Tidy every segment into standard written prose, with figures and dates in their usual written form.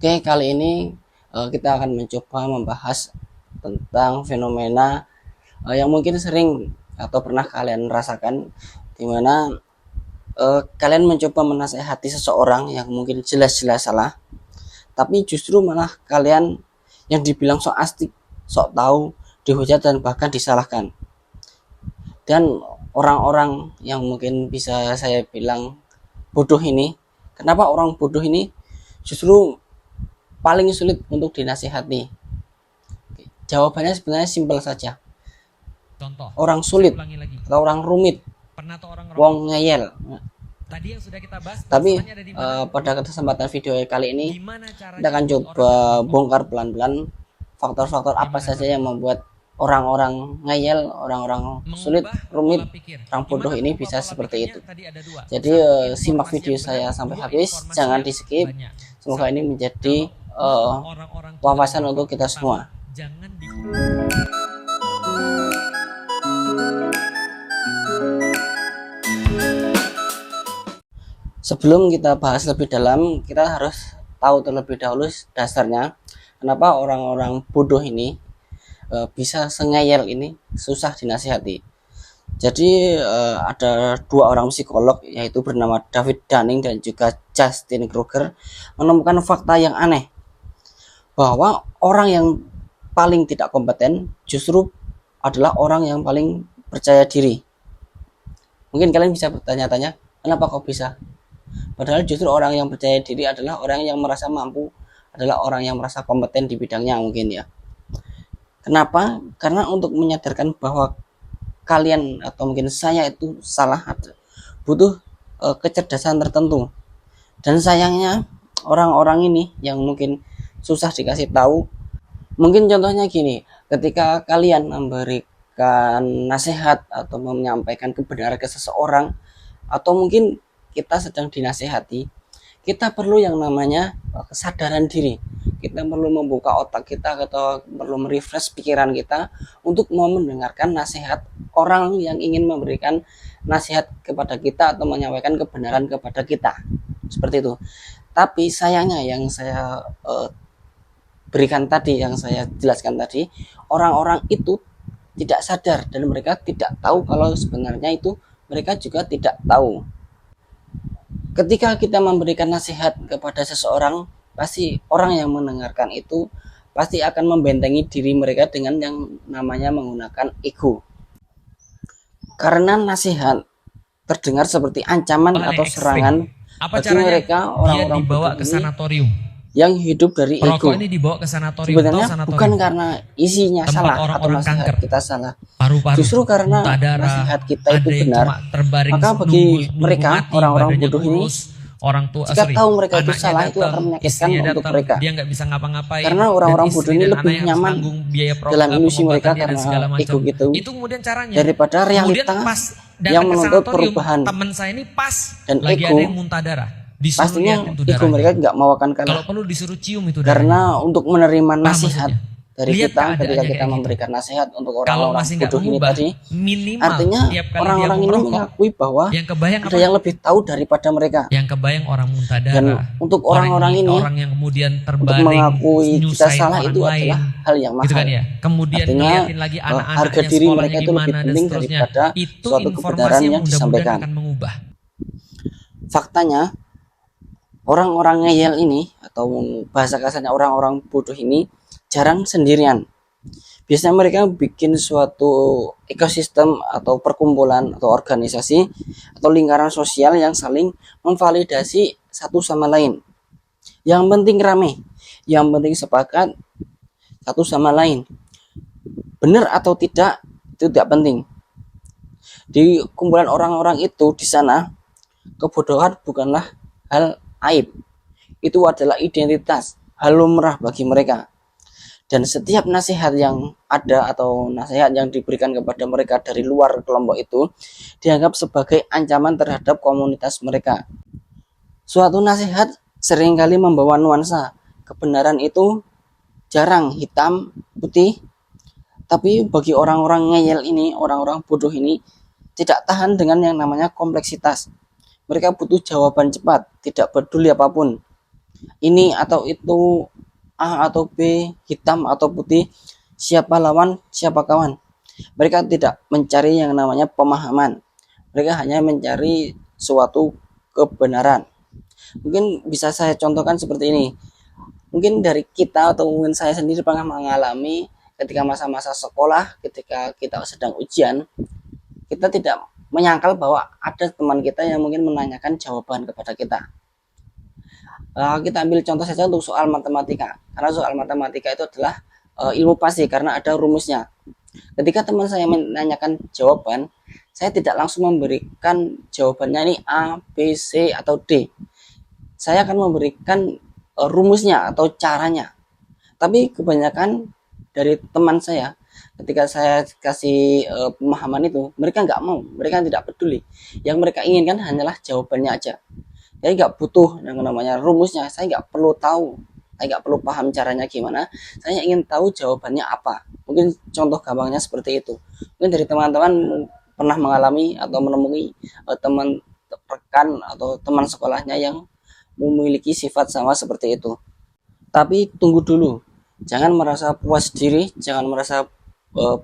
Oke, kali ini kita akan mencoba membahas tentang fenomena yang mungkin sering atau pernah kalian rasakan, di mana kalian mencoba menasehati seseorang yang mungkin jelas-jelas salah, tapi justru malah kalian yang dibilang sok asik, sok tahu, dihujat dan bahkan disalahkan. Dan orang-orang yang mungkin bisa saya bilang bodoh ini, kenapa orang bodoh ini justru paling sulit untuk dinasihati? Jawabannya sebenarnya simpel saja. Contoh, orang sulit atau orang rumit, pernah tuh orang wong ngeyel. Tadi yang sudah kita bahas, Tapi pada kesempatan video kali ini kita akan coba bongkar pelan-pelan faktor-faktor apa saja yang membuat orang-orang ngeyel, orang-orang sulit, rumit, orang bodoh ini bisa seperti itu. Jadi simak video saya sampai habis, jangan di skip. Semoga ini menjadi wawasan untuk kita semua. Sebelum kita bahas lebih dalam, kita harus tahu terlebih dahulu dasarnya kenapa orang-orang bodoh ini bisa sengeyel ini, susah dinasihati. Jadi ada dua orang psikolog, yaitu bernama David Dunning dan juga Justin Kruger, menemukan fakta yang aneh, bahwa orang yang paling tidak kompeten justru adalah orang yang paling percaya diri. Mungkin kalian bisa bertanya-tanya, kenapa kok bisa? Padahal justru orang yang percaya diri adalah orang yang merasa mampu, adalah orang yang merasa kompeten di bidangnya mungkin ya. Kenapa? Karena untuk menyadarkan bahwa kalian atau mungkin saya itu salah, butuh kecerdasan tertentu. Dan sayangnya orang-orang ini yang mungkin susah dikasih tahu. Mungkin contohnya gini, ketika kalian memberikan nasihat atau menyampaikan kebenaran ke seseorang, atau mungkin kita sedang dinasehati, kita perlu yang namanya kesadaran diri. Kita perlu membuka otak kita atau perlu merefresh pikiran kita untuk mau mendengarkan nasihat orang yang ingin memberikan nasihat kepada kita atau menyampaikan kebenaran kepada kita. Seperti itu. Tapi sayangnya yang saya berikan tadi, yang saya jelaskan tadi, orang-orang itu tidak sadar dan mereka tidak tahu kalau sebenarnya itu mereka juga tidak tahu. Ketika kita memberikan nasihat kepada seseorang, pasti orang yang mendengarkan itu pasti akan membentengi diri mereka dengan yang namanya menggunakan ego. Karena nasihat terdengar seperti ancaman atau serangan bagi mereka orang-orang dibawa ke sanatorium yang hidup dari ego. Ini dibawa ke sanatorium. Sebenarnya bukan karena isinya salah atau nasihat kita salah, justru karena nasihat kita itu benar. Maka bagi mereka orang-orang bodoh ini, jika tahu mereka itu salah, itu akan menyakitkan untuk mereka. Dia nggak bisa ngapa-ngapain. Karena orang-orang bodoh ini lebih nyaman dalam ilusi mereka karena ego gitu, kemudian caranya daripada realita yang menuntut perubahan. Teman saya ini pas dan lagi ego, ada yang muntah darah. pastinya ego mereka nggak mau akan kalah. Kalau perlu disuruh cium itu karena untuk menerima nasihat dari lihat kita ketika kita memberikan nasihat untuk orang-orang bodoh ini tadi, artinya orang-orang ini mengakui bahwa ada yang lebih tahu daripada mereka. Yang kebayang orang muntah darah. Dan untuk orang-orang ini, orang yang kemudian untuk mengakui kita salah itu adalah hal yang mahal. Gitu kan ya? Kemudian artinya lagi harga diri mereka itu lebih penting daripada suatu kebenaran yang disampaikan. Faktanya, orang-orang ngeyel ini atau bahasa kasarnya orang-orang bodoh ini jarang sendirian. Biasanya mereka bikin suatu ekosistem atau perkumpulan atau organisasi atau lingkaran sosial yang saling memvalidasi satu sama lain. Yang penting rame, yang penting sepakat satu sama lain. Benar atau tidak itu tidak penting. Di kumpulan orang-orang itu di sana, kebodohan bukanlah hal aib. Itu adalah identitas, hal lumrah bagi mereka. Dan setiap nasihat yang ada atau nasihat yang diberikan kepada mereka dari luar kelompok itu dianggap sebagai ancaman terhadap komunitas mereka. Suatu nasihat seringkali membawa nuansa kebenaran itu jarang hitam putih, tapi bagi orang-orang ngeyel ini, orang-orang bodoh ini tidak tahan dengan yang namanya kompleksitas. Mereka butuh jawaban cepat, tidak peduli apapun. ini atau itu, A atau B, hitam atau putih, siapa lawan, siapa kawan. Mereka tidak mencari yang namanya pemahaman. Mereka hanya mencari suatu kebenaran. Mungkin bisa saya contohkan seperti ini. Mungkin dari kita atau mungkin saya sendiri pernah mengalami ketika masa-masa sekolah, ketika kita sedang ujian, kita tidak menyangkal bahwa ada teman kita yang mungkin menanyakan jawaban kepada kita. Kita ambil contoh saja untuk soal matematika, karena soal matematika itu adalah ilmu pasti karena ada rumusnya. Ketika teman saya menanyakan jawaban, saya tidak langsung memberikan jawabannya ini A, B, C, atau D. Saya akan memberikan rumusnya atau caranya. Tapi kebanyakan dari teman saya, ketika saya kasih pemahaman itu, mereka nggak mau, mereka tidak peduli. Yang mereka inginkan hanyalah jawabannya aja. Jadi nggak butuh yang namanya rumusnya, saya nggak perlu tahu, saya nggak perlu paham caranya gimana, saya ingin tahu jawabannya apa. Mungkin contoh gampangnya seperti itu. Mungkin dari teman-teman pernah mengalami atau menemui teman rekan atau teman sekolahnya yang memiliki sifat sama seperti itu. Tapi tunggu dulu, jangan merasa puas diri, jangan merasa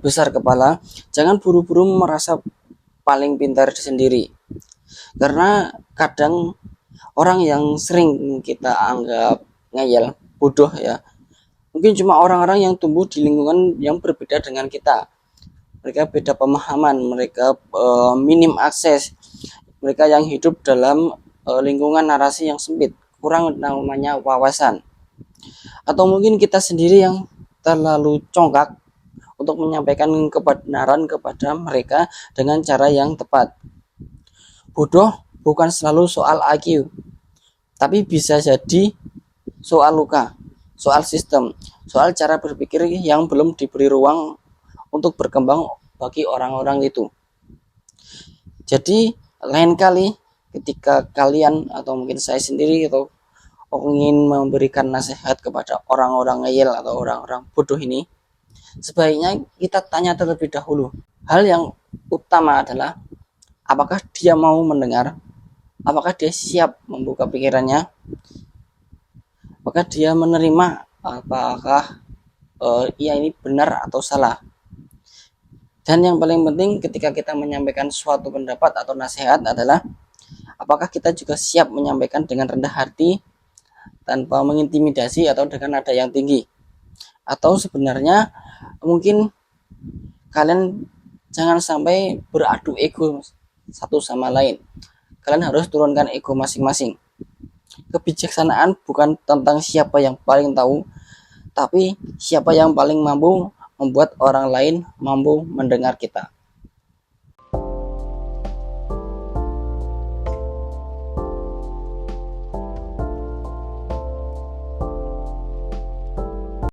besar kepala, jangan buru-buru merasa paling pintar sendiri. Karena kadang orang yang sering kita anggap ngeyel, bodoh ya, mungkin cuma orang-orang yang tumbuh di lingkungan yang berbeda dengan kita. Mereka beda pemahaman, mereka minim akses, mereka yang hidup dalam lingkungan narasi yang sempit, kurang namanya wawasan. Atau mungkin kita sendiri yang terlalu congkak untuk menyampaikan kebenaran kepada mereka dengan cara yang tepat. Bodoh bukan selalu soal IQ, tapi bisa jadi soal luka, soal sistem, soal cara berpikir yang belum diberi ruang untuk berkembang bagi orang-orang itu. Jadi lain kali ketika kalian atau mungkin saya sendiri atau ingin memberikan nasihat kepada orang-orang ngeyel atau orang-orang bodoh ini, sebaiknya kita tanya terlebih dahulu. Hal yang utama adalah apakah dia mau mendengar, apakah dia siap membuka pikirannya, apakah dia menerima, apakah ia ini benar atau salah. Dan yang paling penting ketika kita menyampaikan suatu pendapat atau nasihat adalah apakah kita juga siap menyampaikan dengan rendah hati, tanpa mengintimidasi atau dengan nada yang tinggi. Atau sebenarnya mungkin kalian jangan sampai beradu ego satu sama lain. Kalian harus turunkan ego masing-masing. Kebijaksanaan bukan tentang siapa yang paling tahu, tapi siapa yang paling mampu membuat orang lain mampu mendengar kita.